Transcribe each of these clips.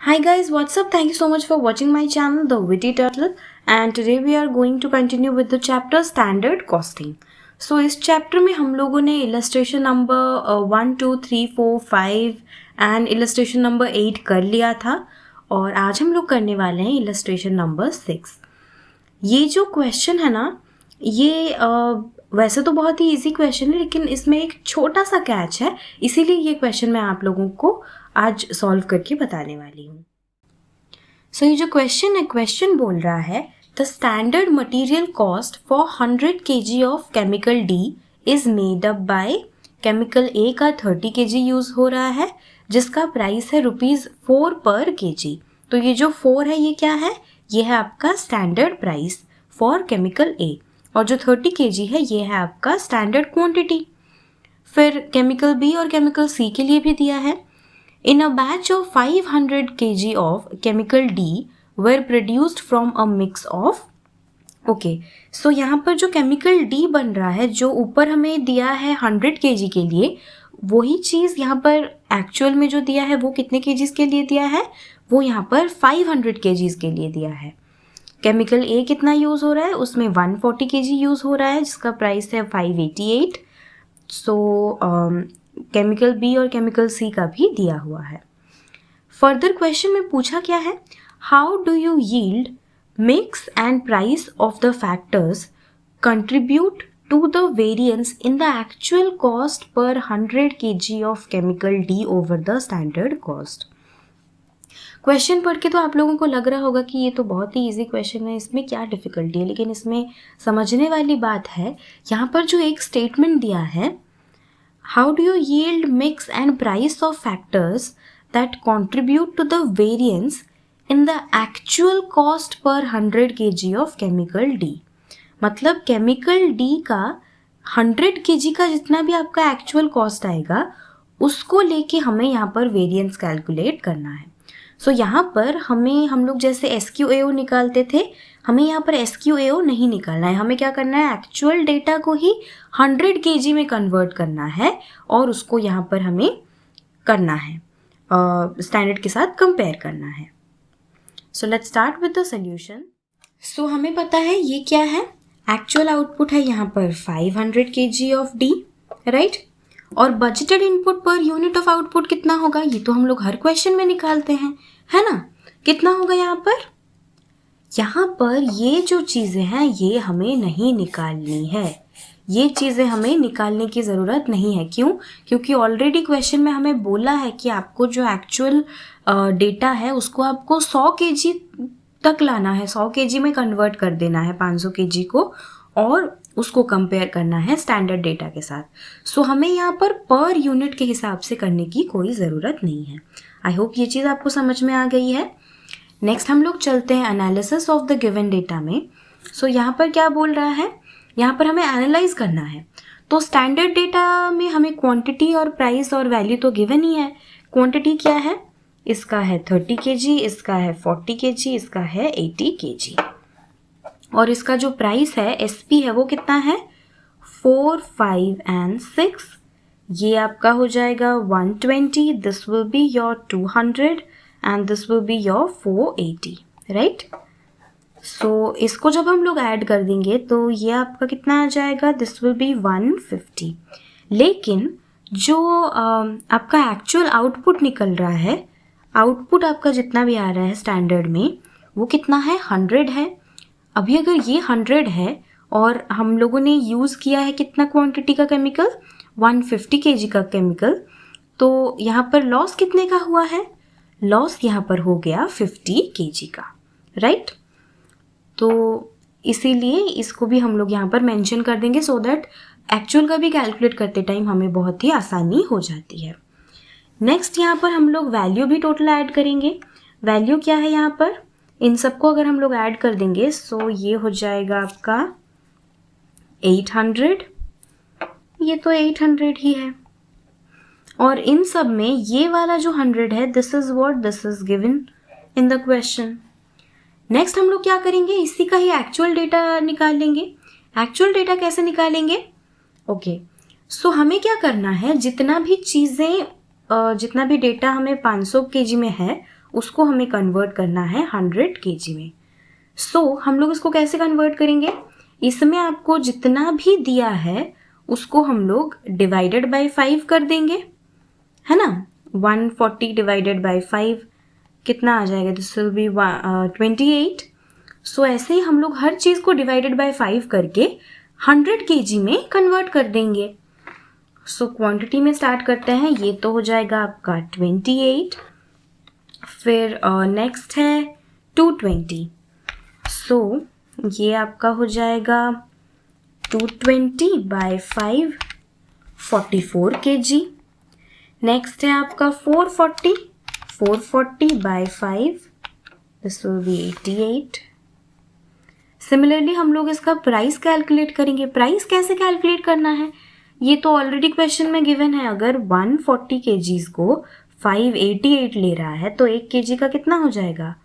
Hi guys, what's up? Thank you so much for watching my channel, The Witty Turtle, and today we are going to continue with the chapter Standard Costing. So इस chapter में हम लोगों ने illustration number 1, 2, 3, 4, 5 and illustration number 8 कर लिया था और आज हम लोग करने वाले हैं illustration नंबर 6. ये जो क्वेश्चन है ना, ये वैसे तो बहुत ही इजी क्वेश्चन है, लेकिन इसमें एक छोटा सा कैच है, इसीलिए ये क्वेश्चन मैं आप लोगों को आज सॉल्व करके बताने वाली हूँ. सो ये जो क्वेश्चन है, क्वेश्चन बोल रहा है the standard material cost for 100 kg of chemical D is made up by chemical A का 30 kg यूज़ हो रहा है जिसका प्राइस है ₹4 पर kg. तो ये जो 4 है ये क्या है? ये है आपका स्टैंडर्ड प्राइस फॉर केमिकल ए और जो 30 kg है ये है आपका स्टैंडर्ड क्वांटिटी. फिर केमिकल बी और केमिकल सी के लिए भी दिया है. In a batch of 500 kg of chemical D were produced from a mix of so यहाँ पर जो केमिकल D बन रहा है, जो ऊपर हमें दिया है 100 kg के लिए, वही चीज़ यहाँ पर एक्चुअल में जो दिया है वो कितने kgs के लिए दिया है? वो यहाँ पर 500 kgs के लिए दिया है. केमिकल A कितना यूज़ हो रहा है? उसमें 140 kg यूज़ हो रहा है जिसका प्राइस है 588. केमिकल बी और केमिकल सी का भी दिया हुआ है. फर्दर क्वेश्चन में पूछा क्या है? How do you yield mix and price of the factors contribute to the variance in the actual cost पर 100 kg of chemical D over the standard cost. Question पढ़ के तो आप लोगों को लग रहा होगा कि ये तो बहुत ही इजी क्वेश्चन है, इसमें क्या डिफ़िकल्टी है, लेकिन इसमें समझने वाली बात है. यहाँ पर जो एक स्टेटमेंट दिया है, how do you yield mix and price of factors that contribute to the variance in the actual cost per 100 kg of chemical D? मतलब केमिकल D का 100 kg का जितना भी आपका एक्चुअल कॉस्ट आएगा उसको लेके हमें यहाँ पर वेरिएंस कैलकुलेट करना है. सो यहाँ पर हम लोग जैसे SQAO निकालते थे, हमें यहाँ पर SQAO नहीं निकालना है. हमें क्या करना है? एक्चुअल डेटा को ही 100 kg में कन्वर्ट करना है और उसको यहाँ पर हमें करना है, स्टैंडर्ड के साथ कंपेयर करना है. So let's start with the solution. So हमें पता है ये क्या है? एक्चुअल आउटपुट है यहाँ पर 500 kg ऑफ डी, राइट? और budgeted input per unit of output कितना होगा? ये तो हम लोग हर क्वेश्चन में निकालते हैं, है ना? कितना होगा यहाँ पर? यहाँ पर ये जो चीज़ें हैं ये हमें नहीं निकालनी है. ये चीज़ें हमें निकालने की ज़रूरत नहीं है. क्यों? क्योंकि ऑलरेडी क्वेश्चन में हमें बोला है कि आपको जो एक्चुअल डेटा है उसको आपको 100 kg तक लाना है, 100 kg में कन्वर्ट कर देना है 500 kg को, और उसको कंपेयर करना है स्टैंडर्ड डेटा के साथ. सो हमें यहाँ पर यूनिट के हिसाब से करने की कोई ज़रूरत नहीं है. आई होप ये चीज़ आपको समझ में आ गई है. नेक्स्ट हम लोग चलते हैं analysis of the given data में. सो यहाँ पर क्या बोल रहा है? यहाँ पर हमें एनालाइज करना है. तो स्टैंडर्ड डेटा में हमें क्वांटिटी और प्राइस और वैल्यू तो गिवन ही है. क्वांटिटी क्या है? इसका है 30 kg, इसका है 40 kg, इसका है 80 kg. और इसका जो प्राइस है SP है वो कितना है? 4, 5 एंड 6. ये आपका हो जाएगा 120. This will be your 200 and this will be your 480, right? So इसको जब हम लोग ऐड कर देंगे तो ये आपका कितना आ जाएगा? This will B 150. लेकिन जो आपका एक्चुअल आउटपुट निकल रहा है, आउटपुट आपका जितना भी आ रहा है स्टैंडर्ड में, वो कितना है? 100 है. अभी अगर ये 100 है और हम लोगों ने यूज़ किया है कितना क्वांटिटी का केमिकल? 150 kg का केमिकल, तो यहाँ पर लॉस कितने का हुआ है? लॉस यहाँ पर हो गया 50 kg का, राइट? तो इसीलिए इसको भी हम लोग यहाँ पर मेंशन कर देंगे सो दैट एक्चुअल का भी कैलकुलेट करते टाइम हमें बहुत ही आसानी हो जाती है. नेक्स्ट यहाँ पर हम लोग वैल्यू भी टोटल ऐड करेंगे. वैल्यू क्या है यहाँ पर? इन सबको अगर हम लोग ऐड कर देंगे सो ये हो जाएगा आपका 800. ये तो 800 ही है. और इन सब में ये वाला जो 100 है, this is what this is given in the question. Next हम लोग क्या करेंगे? इसी का ही एक्चुअल डेटा निकाल लेंगे. एक्चुअल डेटा कैसे निकालेंगे? ओके, सो हमें क्या करना है? जितना भी चीज़ें जितना भी डेटा हमें 500 kg में है उसको हमें कन्वर्ट करना है 100 kg में। सो हम लोग इसको कैसे कन्वर्ट करेंगे, इसमें आपको जितना भी दिया है उसको हम लोग डिवाइडेड बाय 5 कर देंगे, है ना। 140 डिवाइडेड बाय 5 कितना आ जाएगा, दिस विल बी 28। सो ऐसे ही हम लोग हर चीज़ को डिवाइडेड बाय 5 करके 100 kg में कन्वर्ट कर देंगे। सो क्वांटिटी में स्टार्ट करते हैं, ये तो हो जाएगा आपका 28। फिर नेक्स्ट है 220। सो ये आपका हो जाएगा 220 बाय 5 44 kg। नेक्स्ट है आपका 440 by 5, this will be 88। Similarly हम लोग इसका प्राइस कैलकुलेट करेंगे। प्राइस कैसे कैलकुलेट करना है, ये तो ऑलरेडी क्वेश्चन में गिवन है। अगर 140 kgs को 588 ले रहा है तो 1 kg का कितना हो जाएगा,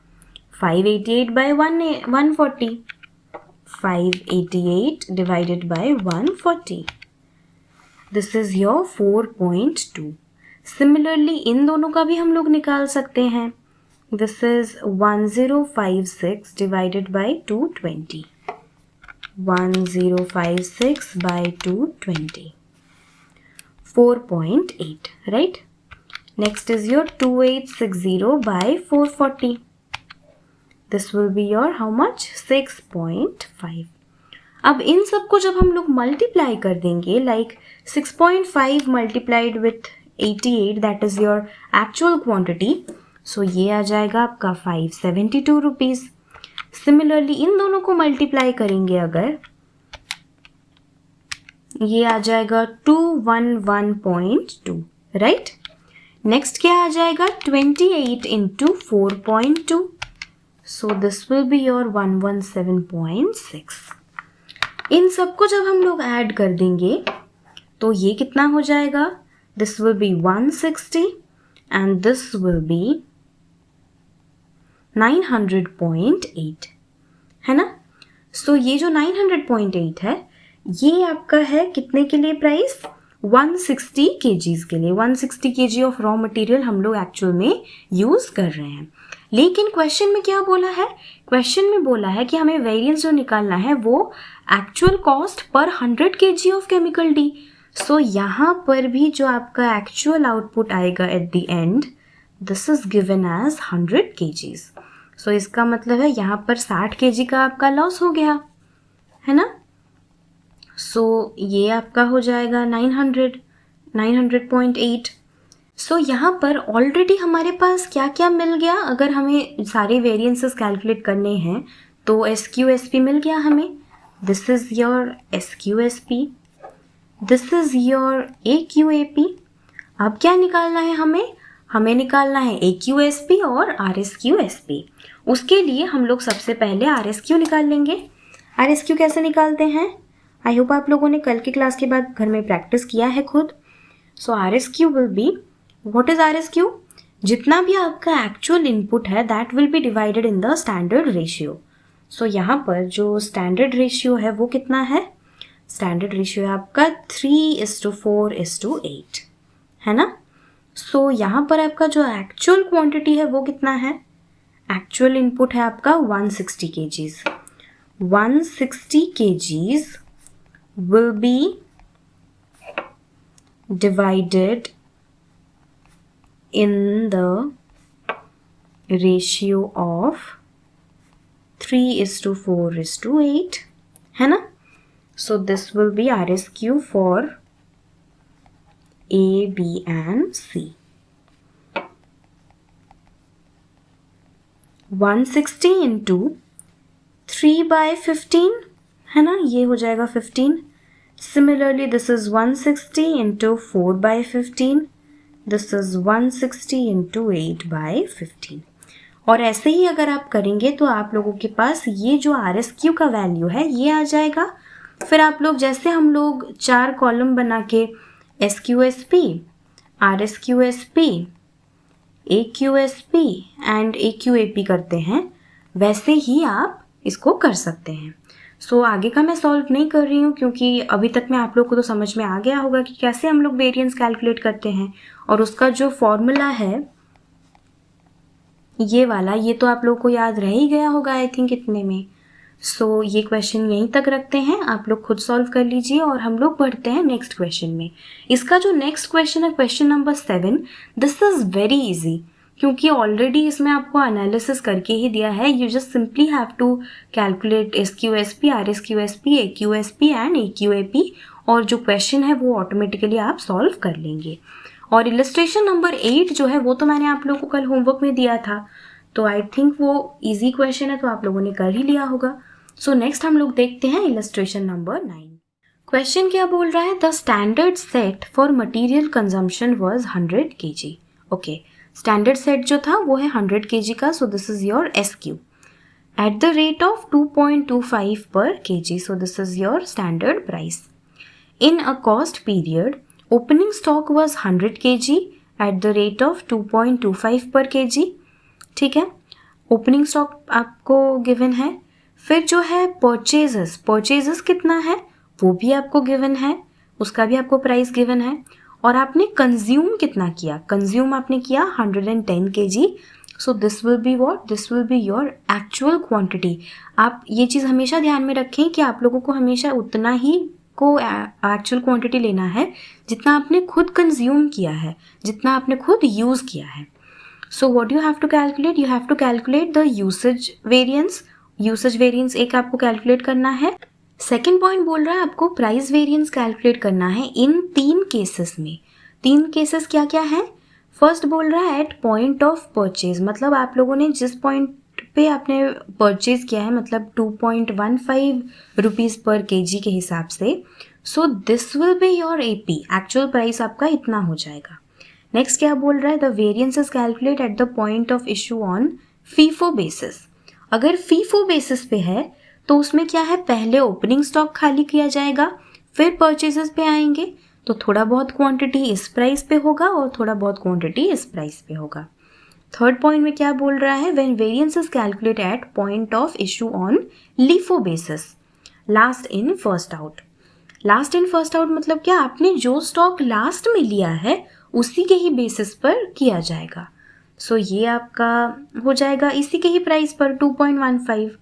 588 by 140, 588 divided by 140, this is your 4.2। Similarly इन दोनों का भी हम लोग निकाल सकते हैं। This is 1056 divided by 220, 1056 by 220, 4.8, right? Next is your 2860 by 440. This will be your how much, 6.5। अब इन सब को जब हम लोग मल्टीप्लाई कर देंगे, like 6.5 multiplied with 88, that is your actual quantity. So ये आ जाएगा आपका 572 रुपीज़। सिमिलरली इन दोनों को मल्टीप्लाई करेंगे अगर, ये आ जाएगा 211.2, राइट। नेक्स्ट क्या आ जाएगा, 28 into 4.2, so this will be your 117.6। इन सबको जब हम लोग ऐड कर देंगे तो ये कितना हो जाएगा, this will B 160 and this will B 900.8, है ना। सो ये जो 900.8 है ये आपका है कितने के लिए प्राइस, 160 kgs के लिए। 160 kg ऑफ रॉ मटेरियल हम लोग एक्चुअल में यूज़ कर रहे हैं। लेकिन क्वेश्चन में क्या बोला है, क्वेश्चन में बोला है कि हमें वेरिएंस जो निकालना है वो एक्चुअल कॉस्ट पर 100 kg of chemical D. So यहाँ पर भी जो आपका एक्चुअल आउटपुट आएगा at the end, this is given as 100 kgs। So इसका मतलब है यहाँ पर 60 kg का आपका लॉस हो गया, है ना। सो ये आपका हो जाएगा 900.8। सो यहाँ पर ऑलरेडी हमारे पास क्या क्या मिल गया, अगर हमें सारे वेरिएंसेस कैलकुलेट करने हैं तो SQSP मिल गया हमें। This is your SQSP, this is your AQAP। अब क्या निकालना है हमें निकालना है AQSP और RSQSP। उसके लिए हम लोग सबसे पहले RSQ निकाल लेंगे। RSQ कैसे निकालते हैं, आई होप आप लोगों ने कल की क्लास के बाद घर में प्रैक्टिस किया है खुद। So RSQ will be, what is RSQ, जितना भी आपका एक्चुअल इनपुट है that will be divided in the standard ratio. So यहाँ पर जो स्टैंडर्ड रेशियो है वो कितना है, स्टैंडर्ड रेशियो है आपका 3:4:8, है ना। सो यहाँ पर आपका जो एक्चुअल क्वांटिटी है वो कितना है, एक्चुअल इनपुट है आपका 160 kgs। 160 kgs will be divided in the ratio of 3:4:8, है ना। So this will be RSQ for A, B and C। 160 into 3/15, है ना, ये हो जाएगा 15। Similarly this is 160 into 4/15, this is 160 into 8/15। और ऐसे ही अगर आप करेंगे तो आप लोगों के पास ये जो RSQ का वैल्यू है ये आ जाएगा। फिर आप लोग जैसे हम लोग 4 कॉलम बना के SQSP, RSQSP, AQSP and AQAP करते हैं, वैसे ही आप इसको कर सकते हैं। सो आगे का मैं सॉल्व नहीं कर रही हूँ क्योंकि अभी तक में आप लोग को तो समझ में आ गया होगा कि कैसे हम लोग वेरिएंस कैलकुलेट करते हैं। और उसका जो फॉर्मूला है ये वाला, ये तो आप लोग को याद रह ही गया होगा आई थिंक इतने में। सो ये क्वेश्चन यहीं तक रखते हैं, आप लोग खुद सॉल्व कर लीजिए और हम लोग बढ़ते हैं नेक्स्ट क्वेश्चन में। इसका जो नेक्स्ट क्वेश्चन है, question number 7, this is very easy, क्योंकि ऑलरेडी इसमें आपको एनालिसिस करके ही दिया है। You just simply have to calculate SQSP, RSQSP, AQSP and AQAP, और जो क्वेश्चन है वो ऑटोमेटिकली आप सॉल्व कर लेंगे। और इलस्ट्रेशन नंबर 8 जो है वो तो मैंने आप लोगों को कल होमवर्क में दिया था, तो आई थिंक वो इजी क्वेश्चन है, तो आप लोगों ने कर ही लिया होगा। सो नेक्स्ट हम लोग देखते हैं इलस्ट्रेशन नंबर 9। क्वेश्चन क्या बोल रहा है, the standard set for material consumption was 100 kg। Okay, standard set जो था वो है 100 kg का, so this is your SQ at the rate of 2.25 per kg, so this is your standard price. In a cost period opening stock was 100 kg at the rate of 2.25 per kg। ठीक है, opening stock आपको given है। फिर जो है purchases कितना है वो भी आपको गिवन है, उसका भी आपको प्राइस गिवन है। और आपने कंज्यूम कितना किया, कंज्यूम आपने किया 110 kg, so this will be what, this will be your actual quantity. आप ये चीज़ हमेशा ध्यान में रखें कि आप लोगों को हमेशा उतना ही को एक्चुअल क्वांटिटी लेना है जितना आपने खुद कंज्यूम किया है, जितना आपने खुद यूज़ किया है। So what you have to calculate, you have to calculate the usage variance. Usage variance एक आपको कैलकुलेट करना है। सेकेंड पॉइंट बोल रहा है आपको प्राइस वेरिएंस कैलकुलेट करना है इन 3 केसेस में। 3 केसेस क्या क्या है, फर्स्ट बोल रहा है एट पॉइंट ऑफ परचेज, मतलब आप लोगों ने जिस पॉइंट पे आपने परचेज किया है, मतलब 2.15 रुपीज़ पर kg के हिसाब से, सो this will be your AP, actual price आपका इतना हो जाएगा। नेक्स्ट क्या बोल रहा है, the variance is calculate eight the point of issue on FIFO basis. अगर FIFO बेसिस पे है तो उसमें क्या है, पहले ओपनिंग स्टॉक खाली किया जाएगा, फिर परचेजेस पे आएंगे, तो थोड़ा बहुत क्वांटिटी इस प्राइस पे होगा और थोड़ा बहुत क्वांटिटी इस प्राइस पे होगा। थर्ड पॉइंट में क्या बोल रहा है, when variance is calculate at point of issue on LIFO basis, last in first out. Last in first out मतलब क्या, आपने जो स्टॉक लास्ट में लिया है उसी के ही बेसिस पर किया जाएगा। सो ये आपका हो जाएगा इसी के ही प्राइस पर 2.15।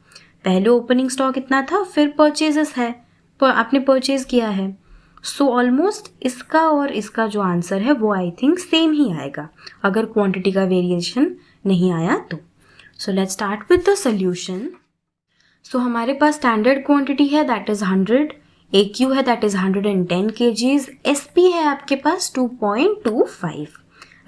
पहले ओपनिंग स्टॉक इतना था, फिर परचेजेस है, आपने परचेज किया है। सो ऑलमोस्ट इसका और इसका जो आंसर है वो आई थिंक सेम ही आएगा, अगर क्वांटिटी का वेरिएशन नहीं आया तो। So let's start with the solution. So हमारे पास स्टैंडर्ड क्वांटिटी है दैट इज 100, AQ है दैट इज 110 kgs, SP है आपके पास 2.25,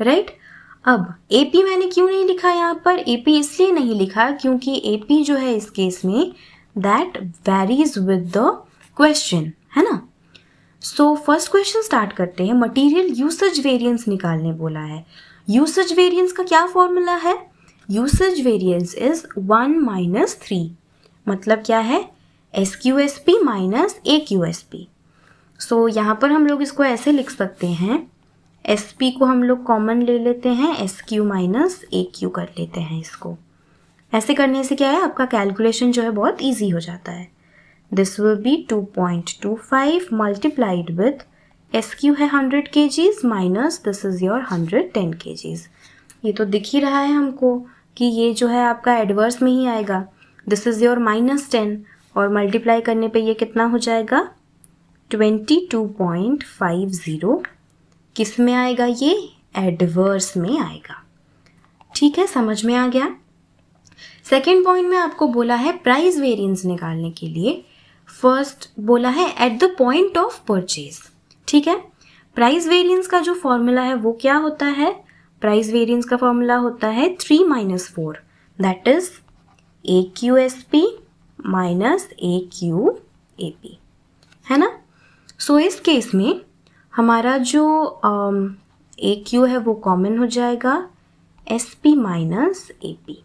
राइट। अब AP मैंने क्यों नहीं लिखा यहाँ पर, AP इसलिए नहीं लिखा क्योंकि AP जो है इस केस में that varies with the question, है ना। सो फर्स्ट क्वेश्चन स्टार्ट करते हैं। मटीरियल यूसेज वेरिएंस निकालने बोला है। यूसेज वेरिएंस का क्या फॉर्मूला है, यूसेज वेरिएंस इज 1 - 3, मतलब क्या है, SQSP माइनस AQSP। सो यहाँ पर हम लोग इसको ऐसे लिख सकते हैं, SP को हम लोग कॉमन ले लेते हैं, SQ माइनस AQ कर लेते हैं इसको। ऐसे करने से क्या है, आपका कैलकुलेशन जो है बहुत ईजी हो जाता है। This will B 2.25 multiplied with SQ है 100 kgs minus this is your 110 kgs। ये तो दिख ही रहा है हमको कि ये जो है आपका एडवर्स में ही आएगा। दिस इज योर -10 और मल्टीप्लाई करने पे ये कितना हो जाएगा, 22.50। किस में आएगा, ये एडवर्स में आएगा। ठीक है, समझ में आ गया। सेकेंड पॉइंट में आपको बोला है प्राइस वेरिएंस निकालने के लिए, फर्स्ट बोला है at the point of purchase. ठीक है, प्राइस वेरिएंस का जो फॉर्मूला है वो क्या होता है, प्राइस वेरिएंस का फॉर्मूला होता है 3 - 4, that is AQSP minus AQAP, है ना। सो इस केस में हमारा जो AQ है वो कॉमन हो जाएगा, SP माइनस AP।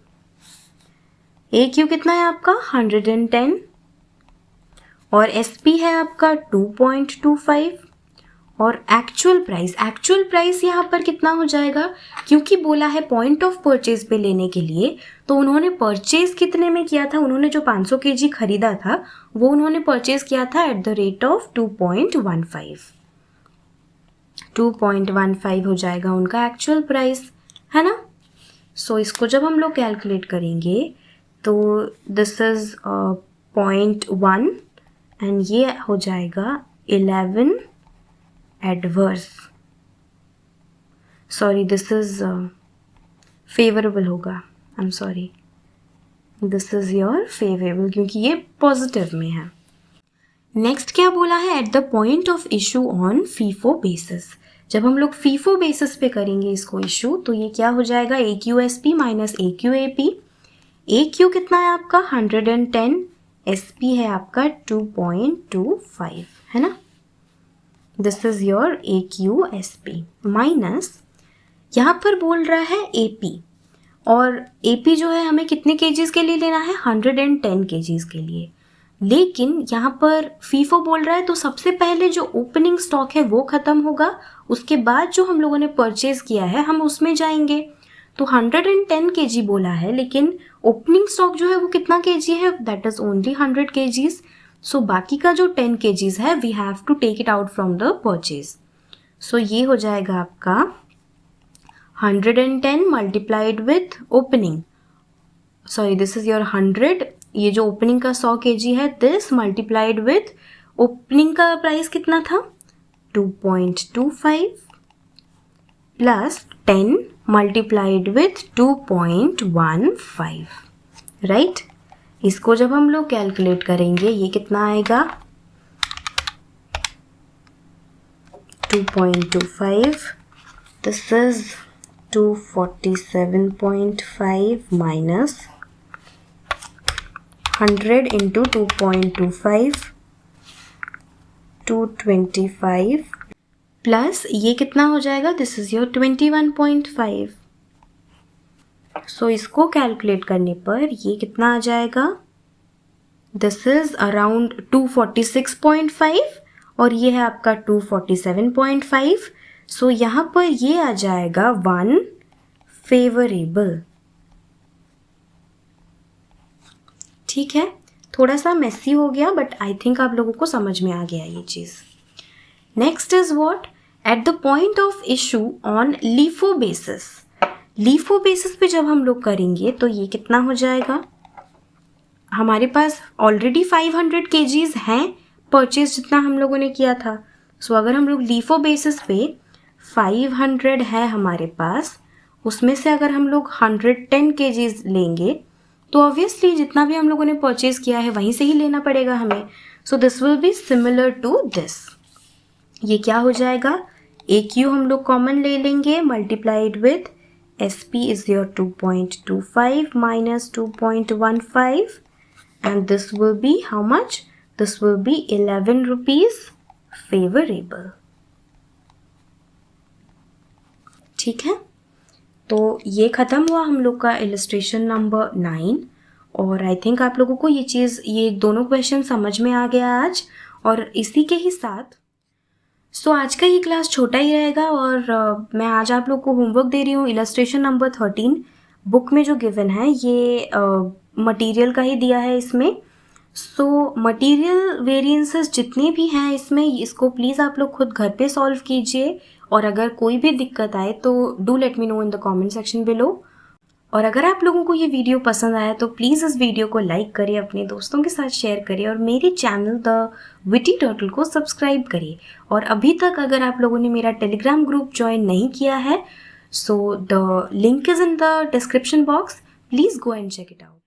AQ कितना है आपका 110 और SP है आपका 2.25 और एक्चुअल प्राइस यहाँ पर कितना हो जाएगा, क्योंकि बोला है पॉइंट ऑफ परचेज पे लेने के लिए, तो उन्होंने परचेज कितने में किया था, उन्होंने जो 500 kg खरीदा था वो उन्होंने परचेज किया था एट द रेट ऑफ 2.15। 2.15 हो जाएगा उनका एक्चुअल प्राइस, है ना। सो इसको जब हम लोग कैलकुलेट करेंगे तो दिस इज़ 0.1 एंड ये हो जाएगा 11 adverse, sorry this is favourable होगा, I am sorry, this is your favourable क्योंकि ये पॉजिटिव में है। नेक्स्ट क्या बोला है, at the point of issue on FIFO basis. जब हम लोग फीफो बेसिस पे करेंगे इसको इशू तो ये क्या हो जाएगा, AQSP माइनस AQAP। AQ कितना है आपका 110, SP है आपका 2.25, है ना। This is your AQSP minus यहाँ पर बोल रहा है AP, और AP जो है हमें कितने केजीज के लिए लेना है, 110 केजीज के लिए। लेकिन यहाँ पर फीफो बोल रहा है तो सबसे पहले जो ओपनिंग स्टॉक है वो ख़त्म होगा, उसके बाद जो हम लोगों ने परचेज किया है हम उसमें जाएंगे। तो 110 केजी बोला है, लेकिन ओपनिंग स्टॉक जो है वो कितना केजी है, दैट इज़ ओनली 100 केजीज। सो बाकी का जो 10 केजीज है we have to take it out from the purchase. So ये हो जाएगा आपका 110 multiplied with opening, sorry this is your 100, ये जो ओपनिंग का 100 केजी है, दिस मल्टीप्लाइड विथ ओपनिंग का प्राइस कितना था 2.25 प्लस 10 मल्टीप्लाइड विथ 2.15, राइट। इसको जब हम लोग कैलकुलेट करेंगे ये कितना आएगा 2.25, this is 247.5 minus 100 into 2.25 225 plus ये कितना हो जाएगा, दिस इज योर 21.5। सो इसको कैलकुलेट करने पर ये कितना आ जाएगा, दिस इज अराउंड 246.5 और ये है आपका 247.5। सो यहाँ पर ये आ जाएगा 1 फेवरेबल। ठीक है, थोड़ा सा मेसी हो गया बट आई थिंक आप लोगों को समझ में आ गया ये चीज़। Next is what, at the point of issue on LIFO basis. LIFO basis पे जब हम लोग करेंगे तो ये कितना हो जाएगा, हमारे पास ऑलरेडी 500 केजीज हैं परचेज जितना हम लोगों ने किया था। सो अगर हम लोग लीफो बेसिस पे 500 है हमारे पास, उसमें से अगर हम लोग 110 केजीज लेंगे तो ऑब्वियसली जितना भी हम लोगों ने परचेज किया है वहीं से ही लेना पड़ेगा हमें। So this will be similar to this. ये क्या हो जाएगा, AQ हम लोग कॉमन ले लेंगे multiplied with SP is your 2.25 minus 2.15 and this will B how much, this will B 11 rupees favourable. ठीक है, तो ये ख़त्म हुआ हम लोग का इलस्ट्रेशन नंबर 9 और आई थिंक आप लोगों को ये चीज़, ये दोनों क्वेश्चन समझ में आ गया आज। और इसी के ही साथ सो आज का ये क्लास छोटा ही रहेगा और मैं आज आप लोग को होमवर्क दे रही हूँ। इलस्ट्रेशन नंबर 13 बुक में जो गिवन है ये मटेरियल का ही दिया है इसमें। सो मटेरियल वेरिएंसेस जितने भी हैं इसमें, इसको प्लीज़ आप लोग खुद घर पे सॉल्व कीजिए और अगर कोई भी दिक्कत आए तो do let me know in the comment section below. और अगर आप लोगों को ये वीडियो पसंद आया तो प्लीज़ इस वीडियो को लाइक करिए, अपने दोस्तों के साथ शेयर करिए और मेरे चैनल द विटी टर्टल को सब्सक्राइब करिए। और अभी तक अगर आप लोगों ने मेरा टेलीग्राम ग्रुप ज्वाइन नहीं किया है, so the link is in the description box, please go and check it out.